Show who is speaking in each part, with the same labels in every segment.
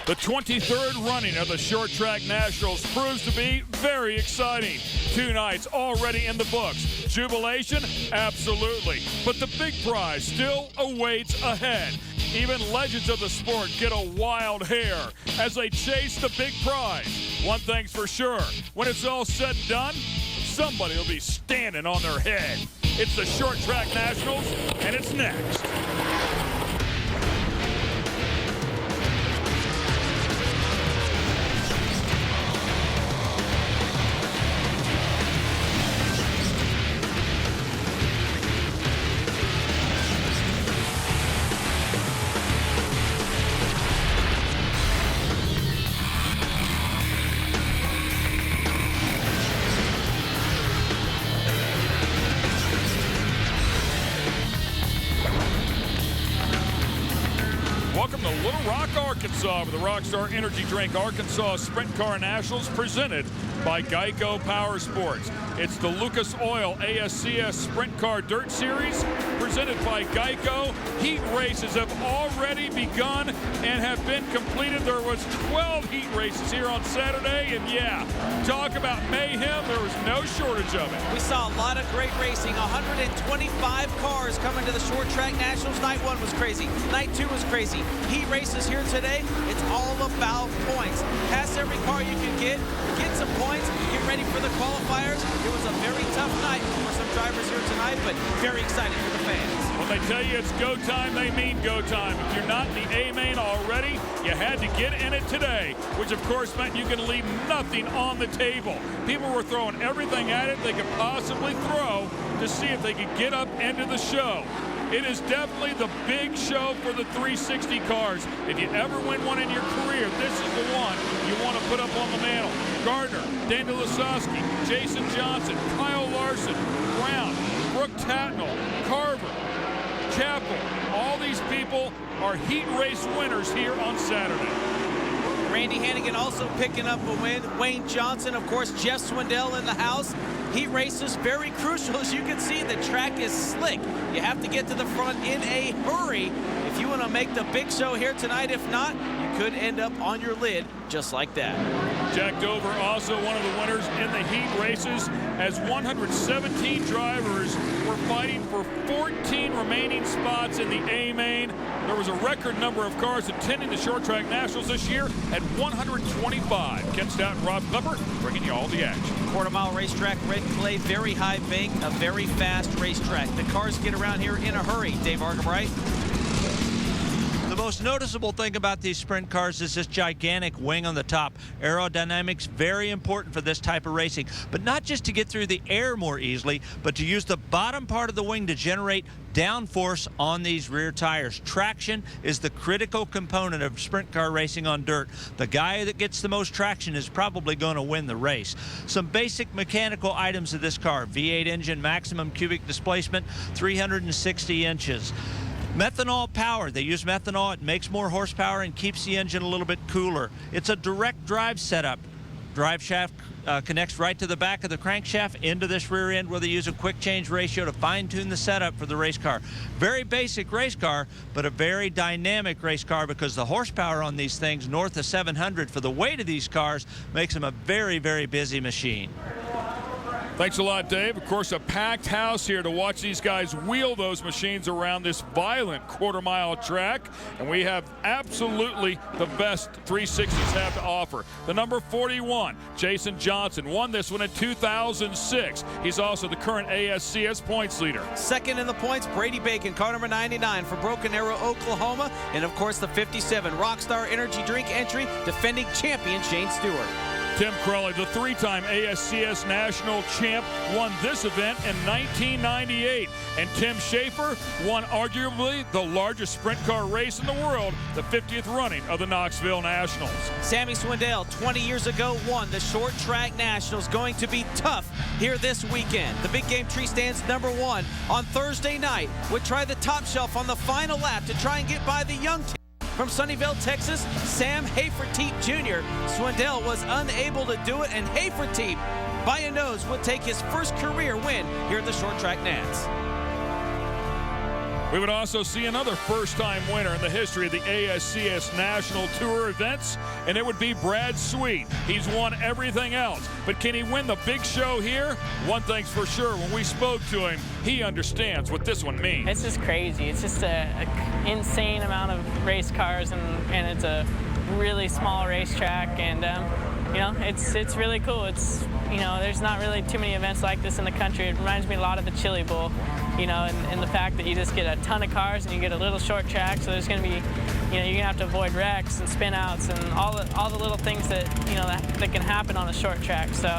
Speaker 1: The 23rd running of the Short Track Nationals proves to be very exciting. 2 nights already in the books. Jubilation? Absolutely. But the big prize still awaits ahead. Even legends of the sport get a wild hair as they chase the big prize. One thing's for sure, when it's all said and done, somebody will be standing on their head. It's the Short Track Nationals, and it's next. Welcome to Little Rock, Arkansas, for the Rockstar Energy Drink Arkansas Sprint Car Nationals presented by Geico Power Sports. It's the Lucas Oil ASCS Sprint Car Dirt Series presented by Geico. Heat races have already begun and have been completed. There was 12 heat races here on Saturday, and yeah, talk about mayhem, there was no shortage of it.
Speaker 2: We saw a lot of great racing, 125 cars coming to the Short Track Nationals. Night 1 was crazy, night 2 was crazy. Heat races here today, it's all about points. Pass every car you can get some points, get ready for the qualifiers. It was a very tough night for some drivers here tonight, but very exciting for the fans.
Speaker 1: When they tell you it's go time, they mean go time. If you're not in the A main already, you had to get in it today, which of course meant you can leave nothing on the table. People were throwing everything at it they could possibly throw to see if they could get up into the show. It is definitely the big show for the 360 cars. If you ever win one in your career, this is the one you want to put up on the mantle. Gardner, Daniel Lasowski, Jason Johnson, Kyle Larson, Brown, Brooke Tatnall, Carver, Chappell. All these people are heat race winners here on Saturday.
Speaker 2: Randy Hannigan also picking up a win. Wayne Johnson, of course, Jeff Swindell in the house. Heat races very crucial. As you can see, the track is slick. You have to get to the front in a hurry if you want to make the big show here tonight. If not, you could end up on your lid just like that.
Speaker 1: Jack Dover also one of the winners in the heat races, as 117 drivers were fighting for 14 remaining spots in the A main. There was a record number of cars attending the Short Track Nationals this year at 125. Ken Stout and Rob Klepper bringing you all the action.
Speaker 2: Quarter-mile racetrack, red clay, very high bank, a very fast racetrack. The cars get around here in a hurry. Dave Argabright.
Speaker 3: The most noticeable thing about these sprint cars is this gigantic wing on the top. Aerodynamics, very important for this type of racing, but not just to get through the air more easily, but to use the bottom part of the wing to generate downforce on these rear tires. Traction is the critical component of sprint car racing on dirt. The guy that gets the most traction is probably going to win the race. Some basic mechanical items of this car: V8 engine, maximum cubic displacement, 360 inches. Methanol power. They use methanol. It makes more horsepower and keeps the engine a little bit cooler. It's a direct drive setup. Drive shaft connects right to the back of the crankshaft into this rear end, where they use a quick change ratio to fine-tune the setup for the race car. Very basic race car, but a very dynamic race car, because the horsepower on these things, north of 700 for the weight of these cars, makes them a very, very busy machine.
Speaker 1: Thanks a lot, Dave. Of course, a packed house here to watch these guys wheel those machines around this violent quarter-mile track. And we have absolutely the best 360s have to offer. The number 41, Jason Johnson, won this one in 2006. He's also the current ASCS points leader.
Speaker 2: Second in the points, Brady Bacon, car number 99 for Broken Arrow, Oklahoma. And, of course, the 57, Rockstar Energy Drink entry, defending champion Shane Stewart.
Speaker 1: Tim Crowley, the 3-time ASCS national champ, won this event in 1998. And Tim Schaefer won arguably the largest sprint car race in the world, the 50th running of the Knoxville Nationals.
Speaker 2: Sammy Swindell, 20 years ago, won the Short Track Nationals. Going to be tough here this weekend. The big game tree stands number 1 on Thursday night. Would try the top shelf on the final lap to try and get by the young team. From Sunnyvale, Texas, Sam Haferteep Jr. Swindell was unable to do it, and Haferteep, by a nose, would take his first career win here at the Short Track Nats.
Speaker 1: We would also see another first-time winner in the history of the ASCS National Tour events, and it would be Brad Sweet. He's won everything else, but can he win the big show here? One thing's for sure, when we spoke to him, he understands what this one means.
Speaker 4: It's just crazy. It's just an insane amount of race cars, and it's a really small racetrack, and you know, it's really cool. It's, you know, there's not really too many events like this in the country. It reminds me a lot of the Chili Bowl, you know, and the fact that you just get a ton of cars and you get a little short track, so there's going to be, you know, you're going to have to avoid wrecks and spin outs and all the little things that, you know, that can happen on a short track. So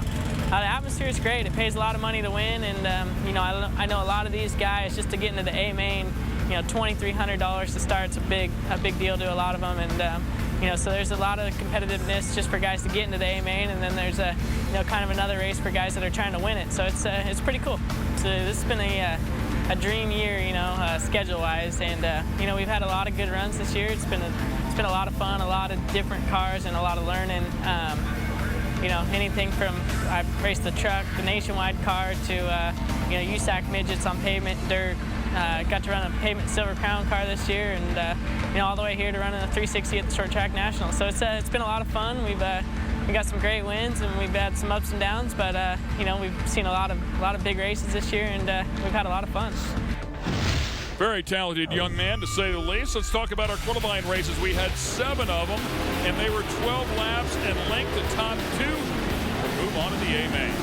Speaker 4: the atmosphere is great. It pays a lot of money to win, and you know, I know a lot of these guys, just to get into the A main, you know, $2,300 to start, it's a big deal to a lot of them, and you know, so there's a lot of competitiveness just for guys to get into the A main, and then there's a, you know, kind of another race for guys that are trying to win it. So it's pretty cool. So this has been a dream year, you know, schedule-wise, and you know, we've had a lot of good runs this year. It's been a lot of fun, a lot of different cars, and a lot of learning. You know, anything from, I've raced the truck, the nationwide car, to you know, USAC midgets on pavement, dirt. Got to run a pavement Silver Crown car this year, and you know, all the way here to running a 360 at the Short Track National. So it's been a lot of fun. We got some great wins, and we've had some ups and downs, but you know, we've seen a lot of big races this year, and we've had a lot of fun.
Speaker 1: Very talented young man, to say the least. Let's talk about our qualifying races. We had 7 of them, and they were 12 laps in length. The top 2 will move on to the A main.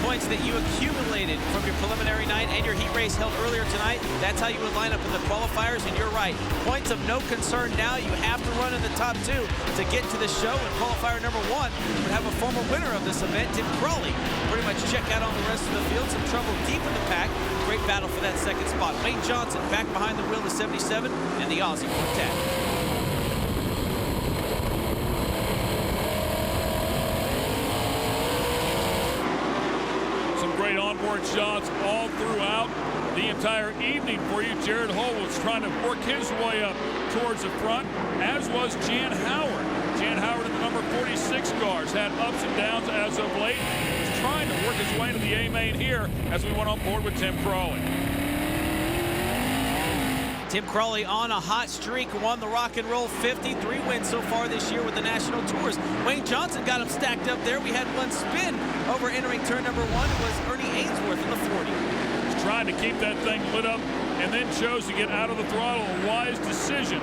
Speaker 2: Points that you accumulated from your preliminary night and your heat race held earlier tonight, that's how you would line up in the qualifiers, and you're right. Points of no concern now. You have to run in the top 2 to get to the show, and qualifier number 1 would have a former winner of this event, Tim Crawley. Pretty much check out on the rest of the field. Some trouble deep in the pack. Great battle for that second spot. Wayne Johnson back behind the wheel of 77, and the Aussie Quartet.
Speaker 1: Great onboard shots all throughout the entire evening for you. Jared Hull was trying to work his way up towards the front, as was Jan Howard. Jan Howard in the number 46 cars had ups and downs as of late. He was trying to work his way into the A main here as we went on board with Tim Crawley.
Speaker 2: Tim Crawley on a hot streak, won the Rock and Roll 50, 3 wins so far this year with the National Tours. Wayne Johnson got him stacked up there. We had one spin over entering turn number 1. It was Ernie Ainsworth in the 40.
Speaker 1: He's trying to keep that thing lit up and then chose to get out of the throttle. A wise decision.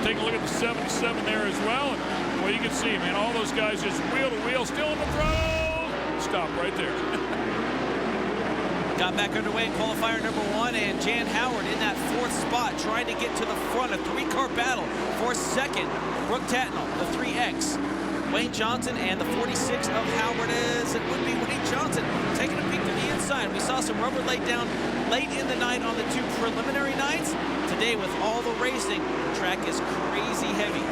Speaker 1: Take a look at the 77 there as well. And, well, you can see, man, all those guys just wheel to wheel, still in the throttle. Stop right there.
Speaker 2: Got back underway in qualifier number 1, and Jan Howard in that 4th spot, trying to get to the front. A 3-car battle for second. Brooke Tatnall, the 3X. Wayne Johnson and the 46 of Howard, as it would be Wayne Johnson, taking a peek to the inside. We saw some rubber laid down late in the night on the 2 preliminary nights. Today, with all the racing, the track is crazy heavy.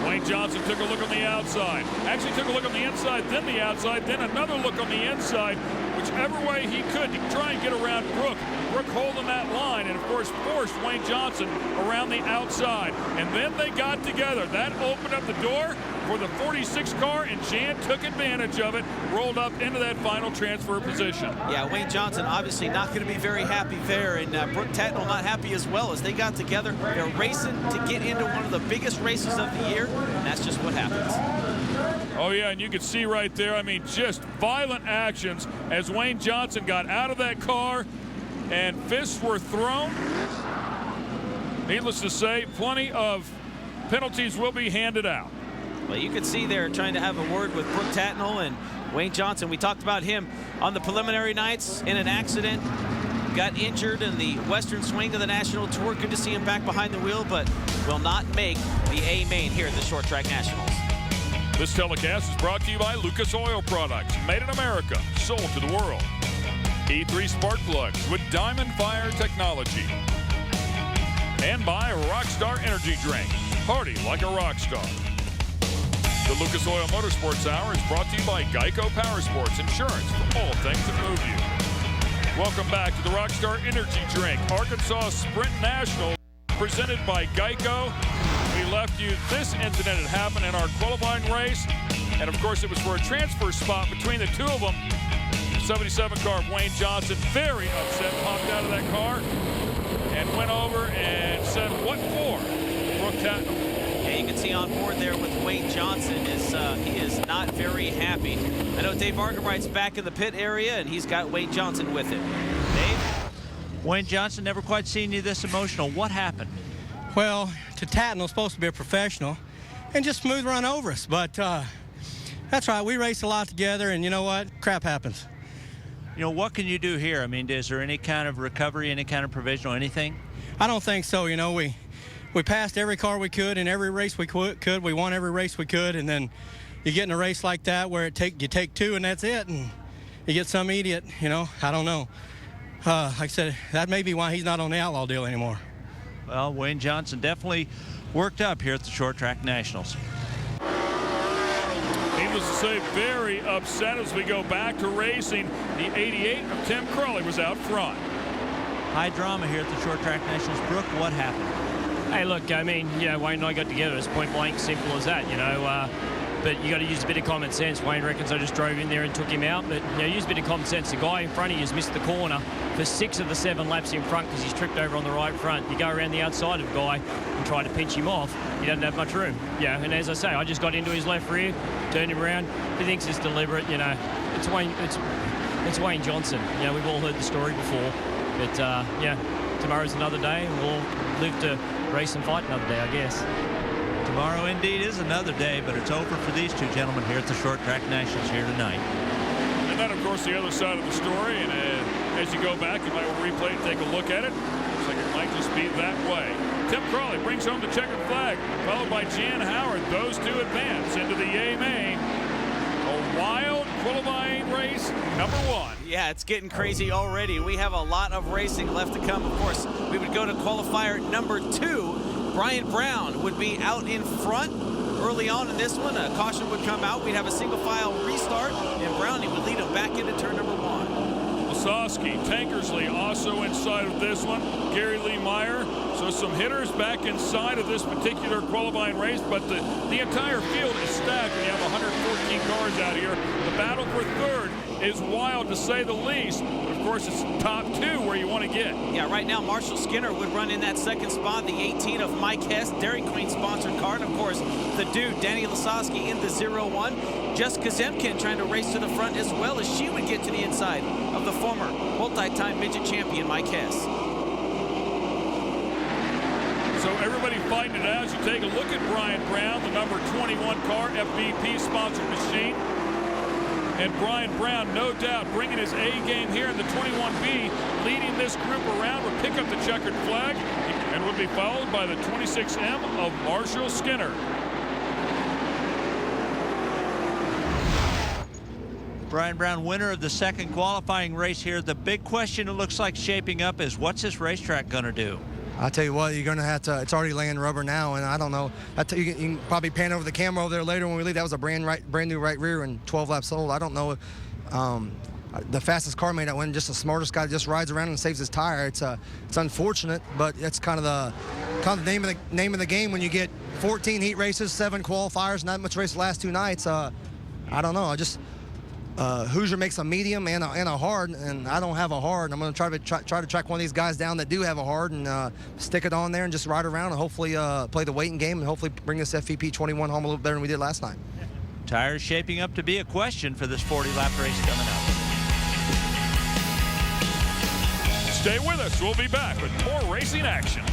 Speaker 1: Wayne Johnson took a look on the outside. Actually took a look on the inside, then the outside, then another look on the inside. Whichever way he could to try and get around Brooke. Brooke holding that line, and of course forced Wayne Johnson around the outside. And then they got together. That opened up the door for the 46 car, and Jan took advantage of it, rolled up into that final transfer position.
Speaker 2: Yeah, Wayne Johnson obviously not going to be very happy there, and Brooke Tatnall not happy as well. As they got together, they're racing to get into one of the biggest races of the year, and that's just what happens.
Speaker 1: Oh, yeah, and you can see right there, I mean, just violent actions as Wayne Johnson got out of that car and fists were thrown. Needless to say, plenty of penalties will be handed out.
Speaker 2: Well, you can see they're trying to have a word with Brooke Tatnall and Wayne Johnson. We talked about him on the preliminary nights in an accident. Got injured in the western swing of the National Tour. Good to see him back behind the wheel, but will not make the A main here at the Short Track Nationals.
Speaker 1: This telecast is brought to you by Lucas Oil Products, made in America, sold to the world. E3 spark plugs with Diamond Fire technology. And by Rockstar Energy Drink. Party like a rock star. The Lucas Oil Motorsports Hour is brought to you by Geico Power Sports Insurance for all things that move you. Welcome back to the Rockstar Energy Drink Arkansas Sprint National, presented by Geico. We left you this incident that happened in our qualifying race, and of course it was for a transfer spot between the 2 of them. 77 car of Wayne Johnson, very upset, popped out of that car. and went over and said, "What for?" Brooke Tatnall.
Speaker 2: Yeah, you can see on board there with Wayne Johnson he is not very happy. I know Dave Argabright's back in the pit area, and he's got Wayne Johnson with him. Dave?
Speaker 3: Wayne Johnson, never quite seen you this emotional. What happened?
Speaker 5: Well, to Tatnall, supposed to be a professional, and just smooth run over us. But that's right, we race a lot together, and you know what? Crap happens.
Speaker 3: You know, what can you do here? I mean, is there any kind of recovery, any kind of provisional, anything?
Speaker 5: I don't think so. You know, we passed every car we could in every race we could. We won every race we could, and then you get in a race like that where you take two and that's it, and you get some idiot, you know, I don't know. Like I said, that may be why he's not on the outlaw deal anymore.
Speaker 3: Well, Wayne Johnson definitely worked up here at the Short Track Nationals.
Speaker 1: Needless to say, very upset as we go back to racing. The 88 of Tim Crowley was out front.
Speaker 3: High drama here at the Short Track Nationals. Brooke, what happened?
Speaker 6: Hey, look, I mean, yeah, Wayne and I got together. It's point blank, simple as that, you know. But you got to use a bit of common sense. Wayne reckons I just drove in there and took him out. But, you know, use a bit of common sense. The guy in front of you has missed the corner for 6 of the 7 laps in front because he's tripped over on the right front. You go around the outside of the guy and try to pinch him off, he doesn't have much room. Yeah, and as I say, I just got into his left rear, turned him around. He thinks it's deliberate, you know. It's Wayne Johnson. You know, we've all heard the story before. But, yeah, tomorrow's another day, and we'll live to race and fight another day, I guess.
Speaker 3: Tomorrow indeed is another day, but it's over for these two gentlemen here at the Short Track Nationals here tonight.
Speaker 1: And then, of course, the other side of the story, and as you go back, you might want to replay and take a look at it. Looks like it might just be that way. Tim Crowley brings home the checkered flag, followed by Jan Howard. Those two advance into the A main. A wild qualifying race, number 1.
Speaker 2: Yeah, it's getting crazy already. We have a lot of racing left to come. Of course, we would go to qualifier number 2. Brian Brown would be out in front early on in this one. A caution would come out. We'd have a single file restart, and Brownie would lead him back into turn number 1.
Speaker 1: Lasowski, Tankersley also inside of this one. Gary Lee Meyer. So some hitters back inside of this particular qualifying race, but the entire field is stacked when you have 114 cars out here. The battle for third is wild, to say the least. But of course, it's top 2 where you want to get.
Speaker 2: Yeah, right now, Marshall Skinner would run in that second spot, the 18 of Mike Hess, Dairy Queen sponsored car. And of course, the dude, Danny Lasowski, in the 0-1. Jessica Zemkin trying to race to the front as well, as she would get to the inside of the former multi-time midget champion, Mike Hess.
Speaker 1: So everybody fighting it out. As you take a look at Brian Brown, the number 21 car, FVP sponsored machine. And Brian Brown, no doubt, bringing his A game here in the 21B, leading this group around, would pick up the checkered flag and would be followed by the 26M of Marshall Skinner.
Speaker 3: Brian Brown, winner of the second qualifying race here. The big question it looks like shaping up is, what's this racetrack going to do?
Speaker 7: I'll tell you what, you're going to have to, it's already laying rubber now, and I don't know. You can probably pan over the camera over there later when we leave. That was a brand new right rear and 12 laps old. I don't know. The fastest car made that win, just the smartest guy just rides around and saves his tire. It's unfortunate, but it's kind of the name of the game when you get 14 heat races, 7 qualifiers, not much race the last 2 nights. I don't know. Hoosier makes a medium and a hard, and I don't have a hard. I'm going to try to track one of these guys down that do have a hard and stick it on there and just ride around and hopefully play the waiting game and hopefully bring this FVP 21 home a little better than we did last night.
Speaker 3: Tires shaping up to be a question for this 40-lap race coming up.
Speaker 1: Stay with us. We'll be back with more racing action.